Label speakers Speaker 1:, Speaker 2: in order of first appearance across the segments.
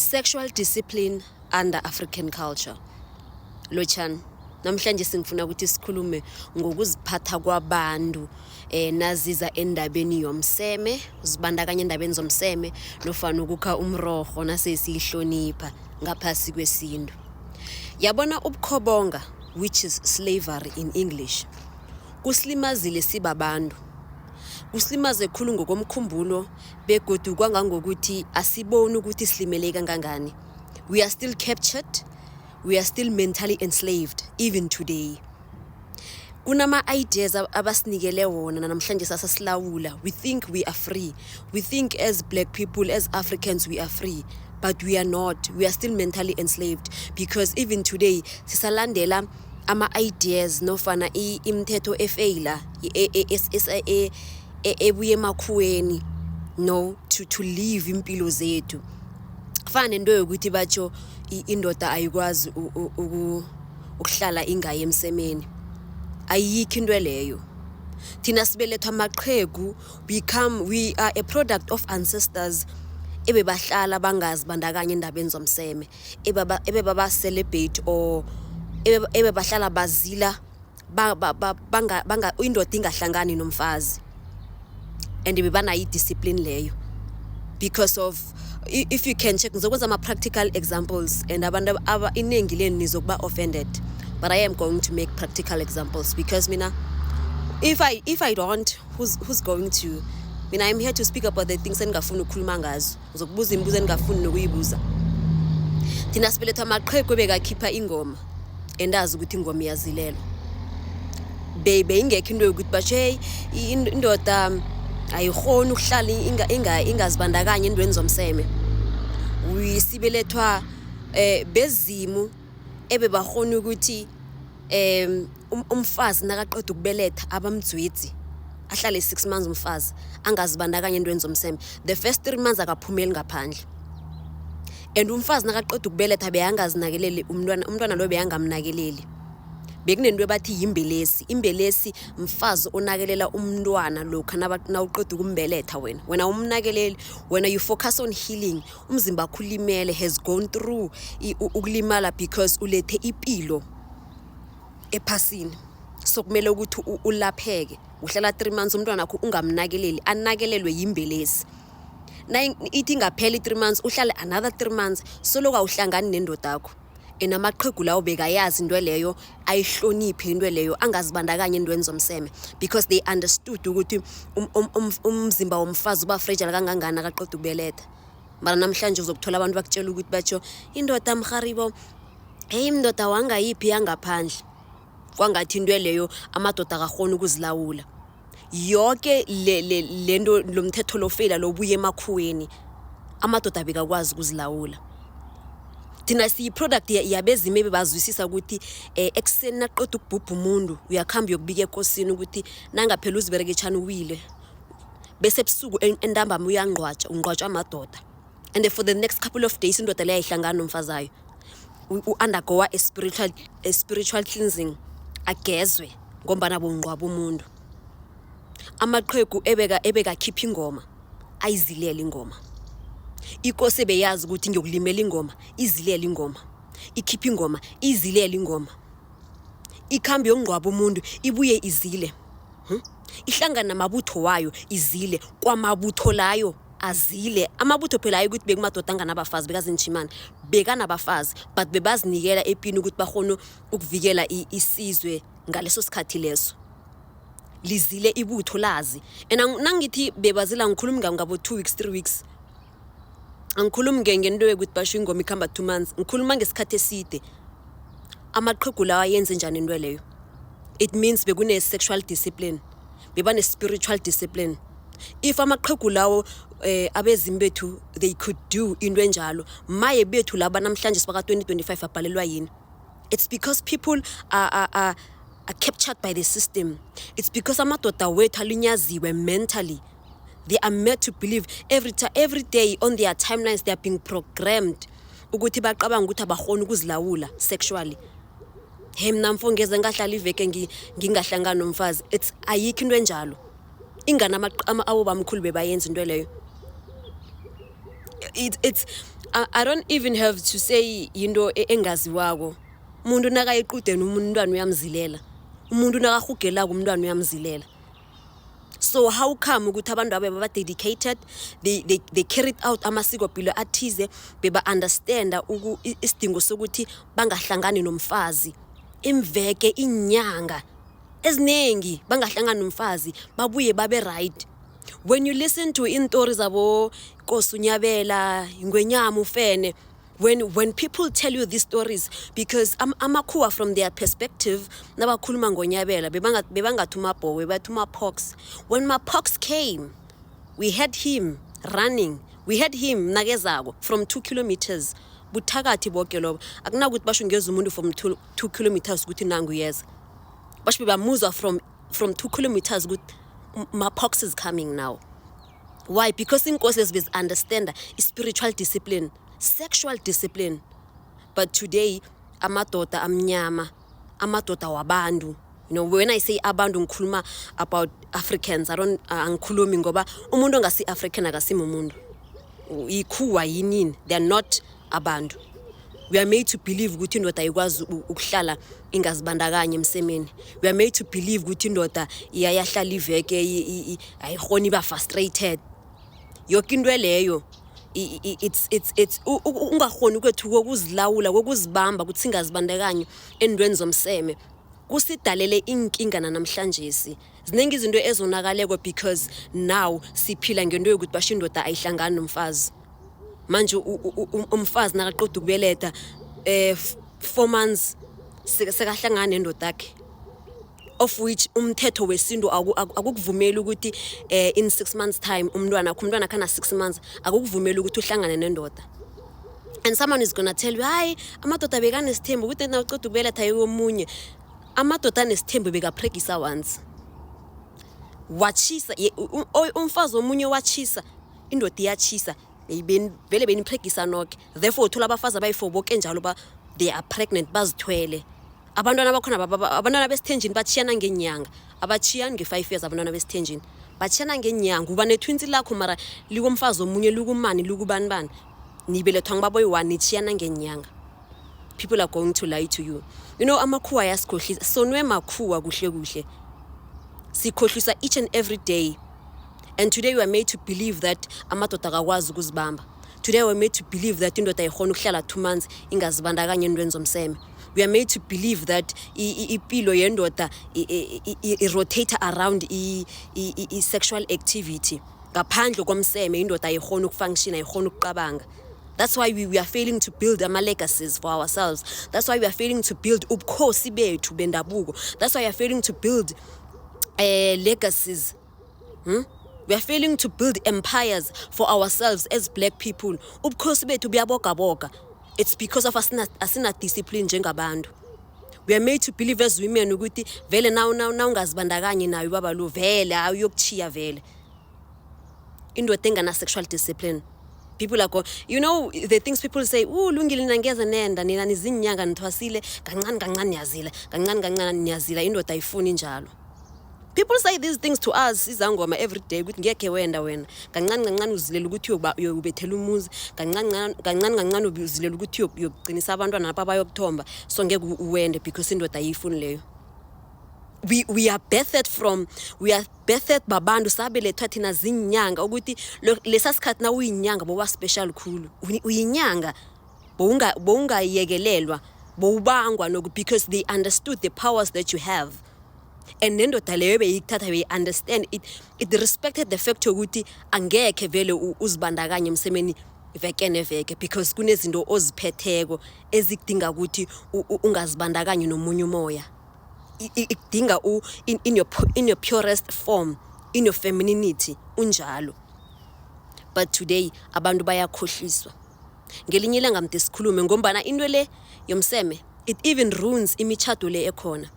Speaker 1: Sexual discipline under African culture. Lotshani, namhlanje singifuna ukuthi sikhulume ngokuziphatha kwabantu naziza endabeni yomseme, uzibandakanya endabeni zomseme nofana ukukha umroho nasesihlonipha ngaphasi kwesintu. Yabona ubukhobonga, which is slavery in English, kuslimazile sibabantu. Kuslimaze khulu ngokomkhumbulo begodu kwangangokuthi asiboni ukuthi slimele kangangani. We are still captured, we are still mentally enslaved even today. Kunama ideas abasinikele wona namhlanje sasasilawula. We think we are free. We think as black people, as Africans, we are free. But we are not. We are still mentally enslaved because even today sisalandela ama ideas nofana imithetho efeyila ebuye makhuweni no to live impilo zethu. Kufana nento yokuthi batsho indoda ayikwazi ukuhlala ingayi emsemeni. Ayikho into leyo. Thina sibelethwa amaqhegu, we are a product of ancestors ebebahlala bangazibandakanya endabeni zomseme, ebebaba celebrate or ebebahlala bazila banga indoda ingahlangani nomfazi. And bebanayi discipline leyo because of, if you can check ngizokwenza ama practical examples and abantu inengi leni nizokuba offended, but I am going to make practical examples because mina if I don't, who's going to? Mina I'm here to speak about the things engafuni ukukhuluma ngazo. Ngizokubuza imibuzo engafuni nokuyibuza. Thina sibelethwa amaqhegu ebekakhipha ingoma endazi ukuthi ingoma iyazilelo. Bebe ingekho into yokuthi batshe indoda ayikhona ukuhlala ingazibandakanya endweni zomseme. Sibelethwa bezimu ebebakhona ukuthi umfazi nakaqeda ukubeletha abamdzwetsi ahlale 6 months umfazi angazibandakanya endweni zomseme. The first 3 months akaphumeli ngaphandle. And umfazi nakaqeda ukubeletha beyangazinakeleli umntwana lo beyangamnakeleli. Bekunento ebathi yimbelesi. Imbelesi mfazi onakelela umntwana lokho nawuqeda ukumbeletha wena. Wena umnakeleli, when you focus on healing, umzimba wakho ulimele, has gone through ukulimala because ulethe ipilo ephasini. So kumele ukuthi ulapheke. Uhlala 3 months umntwana wakho ungamnakeleli, anakelelwe yimbelesi. Na ithi ngaphela 3 months uhlale another 3 months solo awuhlangani nendoda yakho. Enamaqhegu lawo bekayazi into leyo, ayihloniphe into leyo, angazibandakanya endweni zomseme because they understood ukuthi umzimba womfazi uba fragile kangangana akaqeda ukubeletha. Mara namhlanje uzokuthola abantu bakutshela ukuthi batsho indoda mkharibo, hey indoda wangayiphi yangaphandle. Kwangathi into leyo amadoda akakhona ukuzilawula. Yonke lento lomthetho lofela lobuye emakhuweni amadoda bekakwazi ukuzilawula. Thina si product yabezime bebazwisisa ukuthi ekseni naqeda ukubhubha umuntu uyakhamba yokubika enkosini ukuthi nangaphela uzibereketshana uwile. Bese ebusuku endambama uyangqwatsha, ungqwatshwa amadoda. And for the next couple of days indoda leyo ayihlangana nomfazayo. Undergo a spiritual cleansing, agezwe ngombana bongqwaba umuntu. Amaqhegu ebeka khipha ingoma ayizilela ingoma. Ikose beyazi ukuthi ngiyokulimela ingoma, izilela ingoma. Ikhipha ingoma, izilela ingoma. Ikhambi yongqwaba umuntu ibuye izile. Ihlangana namabutho wayo izile, kwamabutho layo azile. Amabutho phela ayi ukuthi bekumadoda anganabafazi bekazinchimana, bekanabafazi but bebazinikela epini ukuthi bakhona ukuvikela isizwe ngaleso sikhathi leso. Lizile ibutho lazi. And nangithi bebazila ngikhuluma ngabo 2 weeks 3 weeks. Angikhulumi ngento yokuthi basho ingoma ikhamba 2 months. Ngikhuluma ngesikhathi eside. Amaqhegu lawa yenze njani into leyo? It means bekune sexual discipline. Bebane spiritual discipline. If amaqhegu lawo abezimi bethu they could do into enjalo, maye bethu laba namhlanje sibaka 2025 abhalelwa yini? It's because people are captured by the system. It's because amadoda wethu alinyaziwe mentally. They are made to believe every day on their timelines they are being programmed ukuthi baqabanga ukuthi abakhona ukuzilawula sexually. Hey mina mfongeze ngahlala iveke ngingahlangana nomfazi. It's ayikho into enjalo. Ingana abo bamkhulu bebayenza into leyo. It's I don't even have to say into engaziwako. Umuntu nakayiqudeni umntwana uyamzilela. Umuntu nakahugelako umntwana uyamzilela. So how come ukuthi abantu ababa dedicated, they carried out amasiko philo athize, beba understanda isidingo sokuthi bangahlangani nomfazi imveke inyanga eziningi bangahlangani nomfazi babuye babe right. When you listen to intori zabo Kosunyabela Ngwenyama Ufene, when people tell you these stories, because amakhuwa from their perspective nabakhuluma ngonyabela bebangathi uMabhowe bathi uMapox. When Mapox came, we had him running, we had him nakezako from 2 kilometers. Buthakathi boke lobo akunakuthi basho ngeza umuntu from 2 kilometers ukuthi nangu yeza basho bebamuzwa from 2 kilometers ukuthi Mapox is coming now. Why? Because in courses we understand spiritual discipline, sexual discipline. But today, amadoda amnyama, amadoda wabandu. You know, when I say abantu ngikhuluma about Africans, I don't angikhulumi ngoba umuntu ngasi African akasimo umuntu. Ikhuwa yinini, they are not abantu. We are made to believe ukuthi indoda ayikwazi ukuhlala ingazibandakanye emsemeni. We are made to believe ukuthi indoda iyayahlala iveke ayihoni ba frustrated. Yonke into leyo it's ungahoni kwethu kokuzilawula kokuzibamba ukuthi singazibandakanye endweni zomseme. Kusidalele inkinga namhlanje ziningi izinto ezonakaleko because now siphila ngento yokuthi basho indoda ayihlangani nomfazi. Manje umfazi nakaqoda ukubeletha 4 months sekahlangana nendoda yakhe, of which umthetho wesintu akukuvumela ukuthi in 6 months time umntwana kana 6 months akukuvumela ukuthi uhlangane nendoda. And someone is gonna tell you, hayi amadoda bekanesithembu ukuthi na uqoda ukubeletha yomunye. Amadoda anesithembu bekapregisa once wachisa umfazi omunye wachisa indoda iyachisa vele benipregisa nonke. Therefore uthola abafazi abayi4 bonke njalo they are pregnant bazithwele. Abantwana bakhona abantwana besithenjini bachiyana ngenyanga, abachiyani nge5 years. Abantwana besithenjini bachiyana ngenyanga, uba netwins lakho mara likomfazi omunye lukumani lukubani nibelethwa ngibaboy 1 nichiyana ngenyanga. People are going to lie to you. You know, amakhuwa yasikhohlisa, sonwe makhuwa kuhle sikhohlisa each and every day. And today we are made to believe that amadoda akakwazi ukuzibamba. Today we are made to believe that indoda ayikhona ukuhlala 2 months ingazibandakanye endweni zomseme. We are made to believe that ipilo yendoda rotate around sexual activity. Ngaphandle komseme indoda ayikhona ukufunction, ayikhona ukuqabanga. That's why we are failing to build legacies for ourselves. That's why we are failing to build ubukhosi bethu bendabuko. That's why we are failing to build legacies. We are failing to build empires for ourselves as black people. Ubukhosi bethu buyabogaboga. It's because of asina discipline njengabantu. We are made to believe as women ukuthi vele now ungazibandakanye nayo baba lo vele awuyokuchiya vele. Indoda engana sexual discipline. People are you know the things people say, lungile nangeza nenda nina nizinyanga nithwasile kancane niyazila kancane niyazila indoda ayifuni njalo. People say these things to us izangoma every day ukuthi ngeke wenda wena kancane uzilela ukuthi uyobethela umuzi kancane uzilela ukuthi uyogcinisa abantwana lapha bayokuthomba so ngeke uwende because indoda ayifuni leyo. We are birthed babantu sabelethwa thina zinyanga ukuthi lesa sikhathi na uyinyanga boba special khulu uyinyanga bowungayekelelwa bowubangwa noku because they understood the powers that you have. And nendoda leyo beyikuthatha be understand it respected the fact ukuthi angeke vele uzibandakanye emsemeni veke neveke because kunezinto oziphetheko ezikudinga ukuthi ungazibandakanye nomunye umoya. Ikudinga in your purest form, in your femininity unjalo. But today abantu bayakhohliswa. Ngelinye ilanga mde sikhulume ngombana into le yomseme it even ruins imichado le ekhona.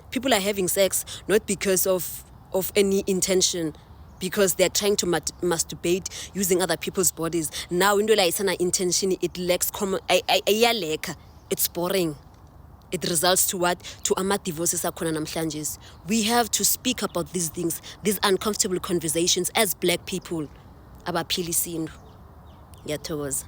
Speaker 1: People are having sex not because of any intention, because they're trying to masturbate using other people's bodies. Now into la isana intention, it lacks common it's boring. It results to what? To divorces akhona namhlanje. We have to speak about these things, these uncomfortable conversations as black people. Abaphila isintu. ngiyathokoza.